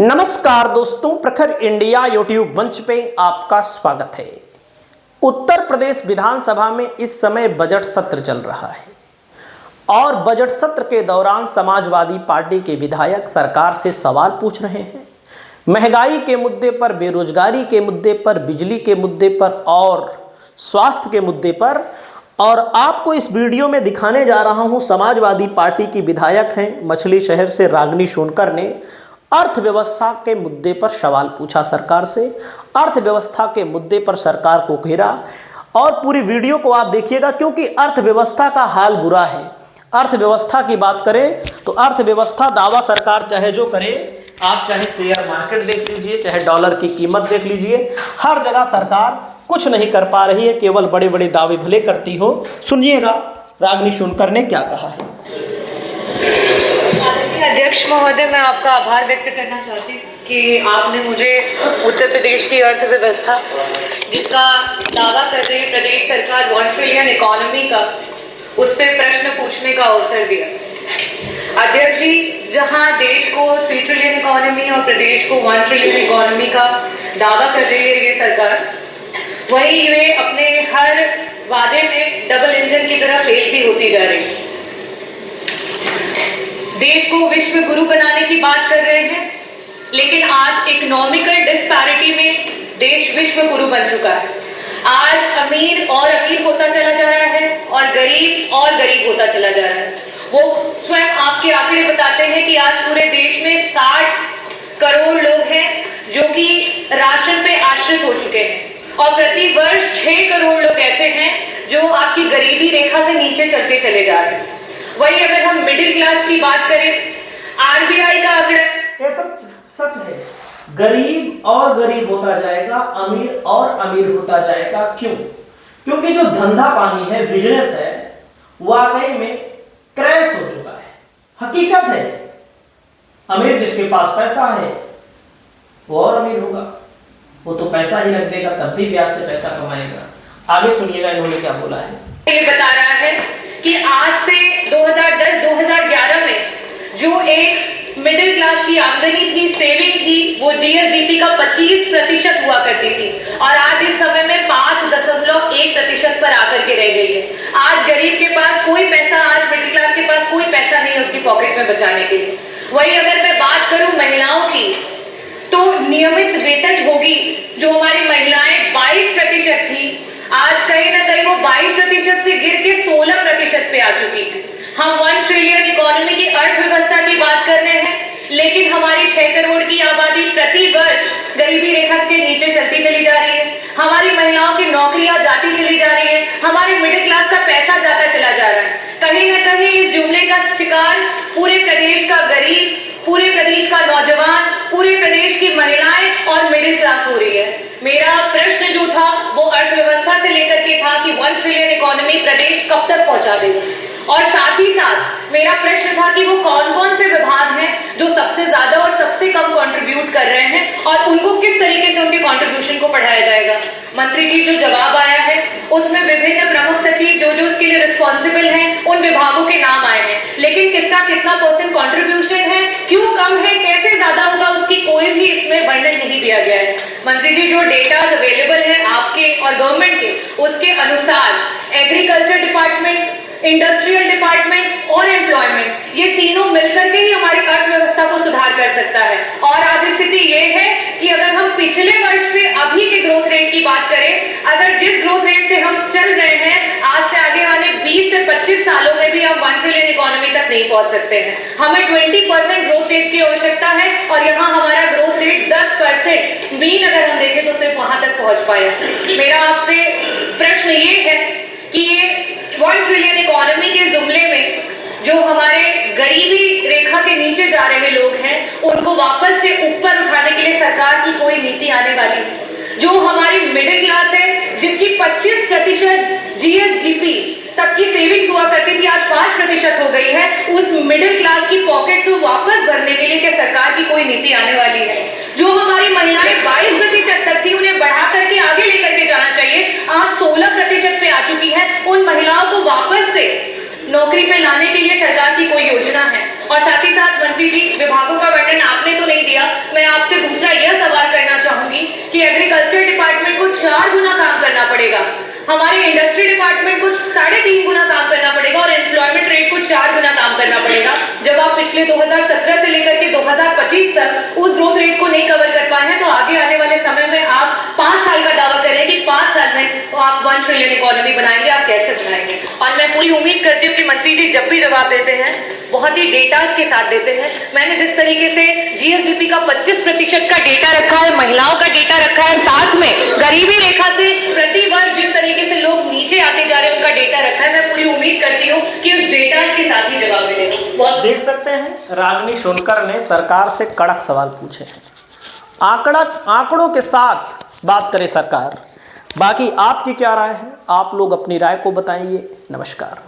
नमस्कार दोस्तों, प्रखर इंडिया यूट्यूब मंच पे आपका स्वागत है। उत्तर प्रदेश विधानसभा में इस समय बजट सत्र चल रहा है और बजट सत्र के दौरान समाजवादी पार्टी के विधायक सरकार से सवाल पूछ रहे हैं। महंगाई के मुद्दे पर, बेरोजगारी के मुद्दे पर, बिजली के मुद्दे पर और स्वास्थ्य के मुद्दे पर। और आपको इस वीडियो में दिखाने जा रहा हूं, समाजवादी पार्टी की विधायक हैं मछली शहर से रागिनी सोनकर ने अर्थव्यवस्था के मुद्दे पर सवाल पूछा सरकार से। अर्थव्यवस्था के मुद्दे पर सरकार को घेरा और पूरी वीडियो को आप देखिएगा, क्योंकि अर्थव्यवस्था का हाल बुरा है। अर्थव्यवस्था की बात करें तो अर्थव्यवस्था दावा सरकार चाहे जो करे, आप चाहे शेयर मार्केट देख लीजिए, चाहे डॉलर की कीमत देख लीजिए, हर जगह सरकार कुछ नहीं कर पा रही है, केवल बड़े बड़े दावे भले करती हो। सुनिएगा रागिनी सोनकर ने क्या कहा है। अध्यक्ष महोदय, मैं आपका आभार व्यक्त करना चाहती हूँ कि आपने मुझे उत्तर प्रदेश की अर्थव्यवस्था, जिसका दावा कर रही है प्रदेश सरकार 1 ट्रिलियन इकोनॉमी का, उस पर प्रश्न पूछने का अवसर दिया। अध्यक्ष जी, जहाँ देश को 3 ट्रिलियन इकोनॉमी और प्रदेश को 1 ट्रिलियन इकोनॉमी का दावा कर रही है ये सरकार, वहीं ये अपने हर वादे में डबल इंजन की तरह फेल भी होती जा रही है। देश को विश्व गुरु बनाने की बात कर रहे हैं, लेकिन आज इकोनॉमिकल डिस्पैरिटी में देश विश्व गुरु बन चुका है। आज अमीर और अमीर होता चला जा रहा है और गरीब होता चला जा रहा है। वो स्वयं आपके आंकड़े बताते हैं कि आज पूरे देश में 60 करोड़ लोग हैं जो कि राशन पे आश्रित हो चुके हैं और प्रति वर्ष 6 करोड़ लोग ऐसे हैं जो आपकी गरीबी रेखा से नीचे चलते चले जा रहे हैं। वही अगर हम मिडिल क्लास की बात करें, आरबीआई का आंकड़ा, ये सच है, गरीब और गरीब होता जाएगा, अमीर और अमीर होता जाएगा। क्यों? क्योंकि जो धंधा पानी है, बिजनेस है, वाकई में क्रैश हो चुका है। हकीकत है, अमीर जिसके पास पैसा है वो और अमीर होगा, वो तो पैसा ही रख देगा, तब भी ब्याज से पैसा कमाएगा। आगे सुनिएगा इन्होंने क्या बोला है। ये बता रहा है कि आज से 2010-2011 में जो एक मिडिल क्लास की आमदनी थी, सेविंग थी, वो जीएसडीपी का 25% हुआ करती थी और आज इस समय में 5.1% पर आकर के रह गई है। आज गरीब के पास कोई पैसा, आज मिडिल क्लास के पास कोई पैसा नहीं है उसकी पॉकेट में बचाने के लिए। वही अगर मैं बात करूं महिलाओं की, तो नियमित वेतन होगी जो हमारी महिलाएं 22% थी, आज कहीं ना कहीं वो 22% से गिर के 16% पे आ चुकी है। हम 1 ट्रिलियन इकोनॉमी की अर्थव्यवस्था की बात कर रहे हैं, लेकिन हमारी 6 करोड़ की आबादी प्रति वर्ष गरीबी रेखा के नीचे चलती चली जा रही है। हमारी महिलाओं की नौकरियां जाती चली जा रही है, हमारे मिडिल क्लास का पैसा जाता चला जा रहा है। कहीं ना कहीं इस जुमले का शिकार पूरे प्रदेश का गरीब, पूरे प्रदेश का नौजवान, पूरे प्रदेश की महिलाएं और मिडिल क्लास हो रही है। मेरा प्रश्न जो था वो अर्थव्यवस्था से लेकर के था कि 1 ट्रिलियन इकोनॉमी प्रदेश कब तक पहुंचा देगा, और साथ ही साथ मेरा प्रश्न था कि वो कौन कौन से विभाग हैं जो सबसे ज्यादा और सबसे कम कंट्रीब्यूट कर रहे हैं और उनको किस तरीके से उनके कंट्रीब्यूशन को बढ़ाया जाएगा। मंत्री जी, जो जवाब आया है उसमें विभिन्न प्रमुख सचिव जो उसके लिए रिस्पॉन्सिबल हैं उन विभागों के नाम आए हैं, लेकिन किसका कितना % कंट्रीब्यूशन है, क्यों कम है, कैसे ज्यादा होगा, उसकी कोई भी इसमें वर्णन नहीं दिया गया है। मंत्री जी, जो डेटा अवेलेबल है आपके और गवर्नमेंट के, उसके अनुसार एग्रीकल्चर डिपार्टमेंट, इंडस्ट्रियल डिपार्टमेंट और एम्प्लॉयमेंट, ये तीनों मिलकर के ही हमारी अर्थव्यवस्था को सुधार कर सकता है। और आज स्थिति ये है कि अगर हम पिछले वर्ष से अभी के ग्रोथ रेट की बात करें, अगर जिस ग्रोथ रेट से हम चल रहे हैं, आज से आगे आने 20 से 25 सालों में भी हम 1 ट्रिलियन इकोनॉमी तक नहीं पहुंच सकते हैं। हमें 20% ग्रोथ रेट की आवश्यकता है और यहाँ हमारा ग्रोथ रेट 10%, मीन अगर हम देखें तो सिर्फ वहां तक पहुंच पाया। मेरा आपसे प्रश्न ये है कि ये 1 ट्रिलियन इकोनॉमी के जुमले में जो हमारे गरीबी रेखा के नीचे जा रहे लोग हैं, उनको वापस से ऊपर उठाने के लिए सरकार की कोई नीति आने वाली है। जो हमारी मिडिल क्लास है, जिसकी 25% जीएसडीपी तक की सेविंग्स हुआ करती थी, आज 5% हो गई है, उस मिडिल क्लास की पॉकेट को वापस भरने के लिए क्या सरकार की कोई नीति आने वाली है? जो हमारी महिलाएं 22% तक थी, उन्हें बढ़ा करके आगे लेकर के जाना चाहिए, आज 16% पे आ चुकी है। उन महिलाओं को वापस से नौकरी पे लाने के लिए सरकार की कोई योजना है? और साथ ही साथ मंत्री जी, विभागों का वर्णन आपने तो नहीं दिया, मैं आपसे दूसरा यह सवाल करना चाहूंगी कि एग्रीकल्चर डिपार्टमेंट को 4 गुना काम करना पड़ेगा, हमारे इंडस्ट्री डिपार्टमेंट को 3.5 गुना काम करना पड़ेगा और एम्प्लॉयमेंट रेट को 4 गुना काम करना पड़ेगा, जब आप पिछले 2017 से लेकर के 2025 तक उस ग्रोथ रेट को नहीं कवर कर पाए हैं। तो आगे आने वाले समय में आप 5 साल का दावा कर रहे हैं कि 5 साल में तो आप 1 ट्रिलियन इकोनॉमी बनाएंगे, आप कैसे बनाएंगे? और मैं पूरी उम्मीद करती हूँ कि मंत्री जी जब भी जवाब देते हैं बहुत ही डेटा के साथ देते हैं। मैंने जिस तरीके से जीएसडीपी का 25% का डेटा रखा है, महिलाओं का डेटा रखा है, साथ में गरीबी रेखा से प्रति वर्ष जिस तरीके से लोग नीचे आते जा रहे हैं उनका डेटा रखा है, मैं पूरी उम्मीद करती हूँ कि उस डेटा के साथ ही जवाब मिलेगा। देख सकते हैं रागिनी सोनकर ने सरकार से कड़क सवाल पूछे हैं। आंकड़ों के साथ बात करे सरकार। बाकी आपकी क्या राय है? आप लोग अपनी राय को बताइए। नमस्कार।